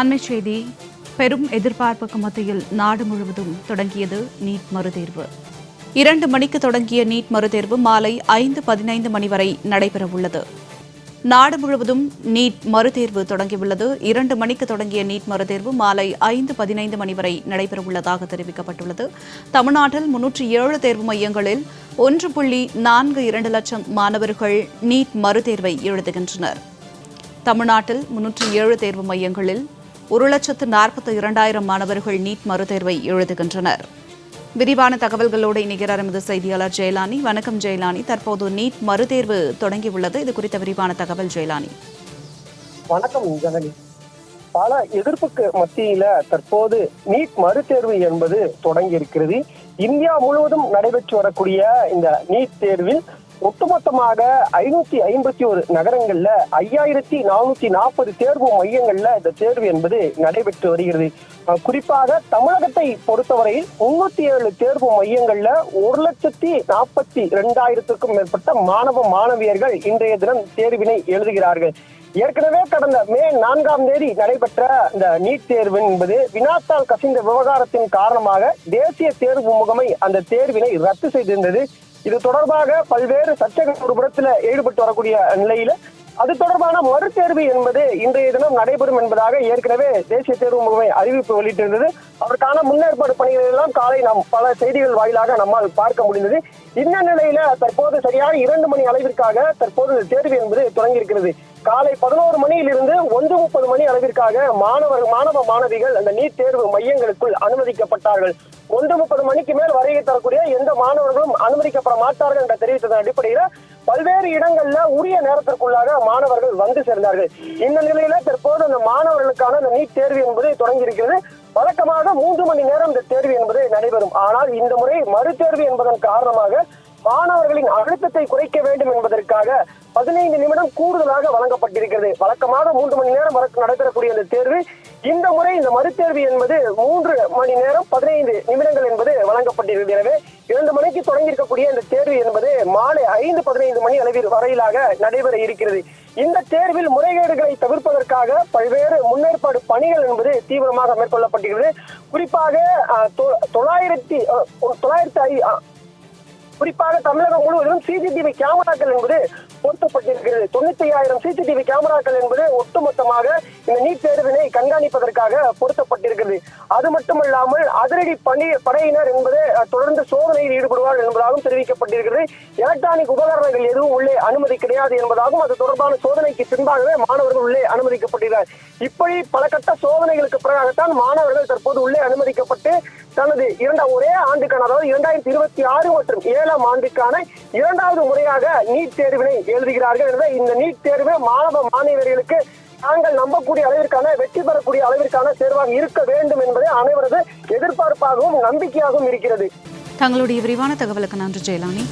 அண்மைச் செய்தி. பெரும் எதிர்பார்ப்புக்கு மத்தியில் நாடு முழுவதும் தொடங்கியது நீட் மறுதேர்வு. 2 மணிக்கு தொடங்கிய நீட் மறுதேர்வு மாலை 5:15 மணி வரை நடைபெறவுள்ளது. நாடு முழுவதும் நீட் மறுதேர்வு தொடங்கியுள்ளது. 2 மணிக்கு தொடங்கிய நீட் மறுதேர்வு மாலை 5:15 மணி வரை நடைபெறவுள்ளதாக தெரிவிக்கப்பட்டுள்ளது. தமிழ்நாட்டில் 307 தேர்வு மையங்களில் 1.42 லட்சம் மாணவர்கள் நீட் மறுதேர்வை எழுதுகின்றனர். தமிழ்நாட்டில் 307 தேர்வு மையங்களில் 1,42,000 மாணவர்கள் நீட் மறுதேர்வை எழுதுகின்றனர். விரிவான தகவல்களோடு இணைகிறார் எமது செய்தியாளர் ஜெயலானி. வணக்கம் ஜெயலானி. தற்போது நீட் மறுதேர்வு தொடங்கியுள்ளது. இது குறித்த விரிவான தகவல் ஜெயலானி. வணக்கம் ஜனனி. பல எதிர்ப்புக்கு மத்தியில தற்போது நீட் மறுதேர்வு என்பது தொடங்கி இருக்கிறது. இந்தியா முழுவதும் நடைபெற்று வரக்கூடிய இந்த நீட் தேர்வில் ஒட்டுமொத்தமாக 551 நகரங்கள்ல 5440 தேர்வு மையங்கள்ல இந்த தேர்வு என்பது நடைபெற்று வருகிறது. குறிப்பாக தமிழகத்தை பொறுத்தவரையில் 307 தேர்வு மையங்கள்ல 1,42,000க்கும் மேற்பட்ட மாணவியர்கள் இன்றைய தினம் தேர்வினை எழுதுகிறார்கள். ஏற்கனவே கடந்த மே 4ஆம் தேதி நடைபெற்ற இந்த நீட் தேர்வு என்பது வினாத்தாள் கசிந்த விவகாரத்தின் காரணமாக தேசிய தேர்வு முகமை அந்த தேர்வினை ரத்து செய்திருந்தது. இது தொடர்பாக பல்வேறு சர்ச்சைகள் ஒரு புறத்தில் ஈடுபட்டு வரக்கூடிய நிலையில அது தொடர்பான மறுதேர்வு என்பது இன்றைய தினம் நடைபெறும் என்பதாக ஏற்கனவே தேசிய தேர்வு முகமை அறிவிப்பு வெளியிட்டிருந்தது. அதற்கான முன்னேற்பாடு பணிகள் எல்லாம் காலை நாம் பல செய்திகள் வாயிலாக நம்மால் பார்க்க முடிந்தது. இந்த நிலையில தற்போது சரியாக 2 மணி அளவிற்காக தற்போது தேர்வு என்பது தொடங்கி இருக்கிறது. காலை 11 மணியிலிருந்து 1:30 மணி அளவிற்காக மாணவ மாணவிகள் அந்த நீட் தேர்வு மையங்களுக்குள் அனுமதிக்கப்பட்டார்கள். 1:30 மணிக்கு மேல் வருகை தரக்கூடிய எந்த மாணவர்களும் அனுமதிக்கப்பட மாட்டார்கள் என்ற தெரிவித்ததன் அடிப்படையில பல்வேறு இடங்கள்ல உரிய நேரத்திற்குள்ளாக மாணவர்கள் வந்து சேர்ந்தார்கள். இந்த நிலையில தற்போது அந்த மாணவர்களுக்கான அந்த நீட் தேர்வு என்பது தொடங்கி இருக்கிறது. வழக்கமாக 3 மணி நேரம் இந்த தேர்வு என்பது நடைபெறும். ஆனால் இந்த முறை மறுதேர்வு என்பதன் காரணமாக மாணவர்களின் அழுத்தத்தை குறைக்க வேண்டும் என்பதற்காக 15 நிமிடம் கூடுதலாக வழங்கப்பட்டிருக்கிறது. வழக்கமாக 3 மணி நேரம் நடைபெறக்கூடிய இந்த தேர்வு இந்த முறை இந்த மறுதேர்வு என்பது 3 மணி நேரம் 15 நிமிடங்கள் என்பது வழங்கப்பட்டிருக்கிறது. எனவே 2 மணிக்கு தொடங்கி இருக்கக்கூடிய இந்த தேர்வு என்பது மாலை 5:15 மணி அளவில் வரையிலாக நடைபெற இருக்கிறது. இந்த தேர்வில் முறைகேடுகளை தவிர்ப்பதற்காக பல்வேறு முன்னேற்பாடு பணிகள் என்பது தீவிரமாக மேற்கொள்ளப்பட்டிருக்கிறது. குறிப்பாக தமிழகம் முழுவதும் சிசிடிவி கேமராக்கள் என்பது பொருத்தப்பட்டிருக்கிறது. 95,000 சிசிடிவி கேமராக்கள் என்பது ஒட்டுமொத்தமாக இந்த நீட் தேர்வினை கண்காணிப்பதற்காக பொருத்தப்பட்டிருக்கிறது. அது மட்டுமல்லாமல் அதிரடி படையினர் என்பது தொடர்ந்து சோதனையில் ஈடுபடுவார்கள் என்பதாகவும் தெரிவிக்கப்பட்டிருக்கிறது. எலக்ட்ரானிக் உபகரணங்கள் எதுவும் உள்ளே அனுமதி கிடையாது என்பதாகவும் அது தொடர்பான சோதனைக்கு பின்பாகவே மாணவர்கள் உள்ளே அனுமதிக்கப்பட்டிருக்கிறார். இப்படி பல கட்ட சோதனைகளுக்கு பிறகாகத்தான் மாணவர்கள் தற்போது உள்ளே அனுமதிக்கப்பட்டு தனது ஒரே ஆண்டுக்கான, அதாவது 2026 மற்றும் 7ஆம் ஆண்டுக்கான 2வது முறையாக நீட் தேர்வினை எழுதுகிறார்கள். எனவே இந்த நீட் தேர்வு மாணவர்களுக்கு தாங்கள் நம்பக்கூடிய அளவிற்கான, வெற்றி பெறக்கூடிய அளவிற்கான தேர்வாக இருக்க வேண்டும் என்பது அனைவரது எதிர்பார்ப்பாகவும் நம்பிக்கையாகவும் இருக்கிறது. தங்களுடைய விரிவான தகவலுக்கு நன்றி ஜெயலானி.